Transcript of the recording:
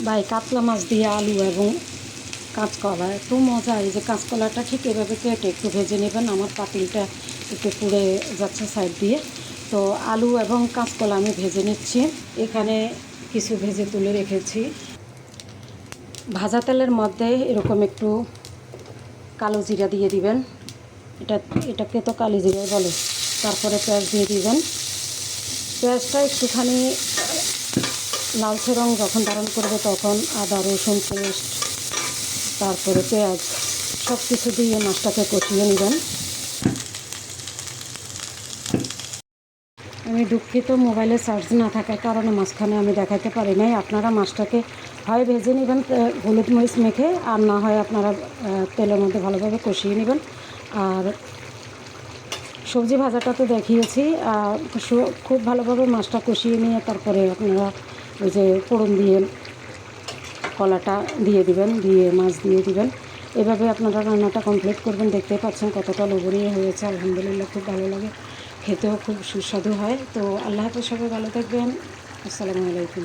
ভাই কাতলা মাছ দিয়ে আলু এবং কাঁচকলা একটু মজা। এই যে কাঁচকলাটা ঠিক এভাবে কেটে একটু ভেজে নেবেন। আমার পাতিলটা একটু পুড়ে যাচ্ছে সাইড দিয়ে। তো আলু এবং কাঁচকলা আমি ভেজে নিচ্ছি। এখানে কিছু ভেজে তুলে রেখেছি। ভাজা তেলের মধ্যে এরকম একটু কালো জিরা দিয়ে দিবেন। এটাকে তো কালো জিরাই বলে। তারপরে পেঁয়াজ দিয়ে দিবেন। পেঁয়াজটা একটুখানি লালচে রং যখন ধারণ করবে তখন আদা রসুন পেস্ট, তারপরে পেঁয়াজ সব কিছু দিয়ে মাছটাকে কষিয়ে নেবেন। আমি দুঃখিত, মোবাইলে চার্জ না থাকার কারণে মাঝখানে আমি দেখাতে পারি নাই। আপনারা মাছটাকে হয় ভেজে নেবেন হলুদ মরিচ মেখে, আর না হয় আপনারা তেলের মধ্যে ভালোভাবে কষিয়ে নেবেন। আর সবজি ভাজাটা তো দেখিয়েছি। খুব ভালোভাবে মাছটা কষিয়ে নিয়ে তারপরে আপনারা ওই যে ফোড়ন দিয়ে কলাটা দিয়ে দিবেন, দিয়ে মাছ দিয়ে দিবেন। এভাবে আপনারা রান্নাটা কমপ্লিট করবেন। দেখতেই পাচ্ছেন কতটা লোভনীয় হয়েছে। আলহামদুলিল্লাহ, খুব ভালো লাগে, খেতেও খুব সুস্বাদু হয়। তো আল্লাহ হাফেজ, সবাই ভালো থাকবেন। আসসালামু আলাইকুম।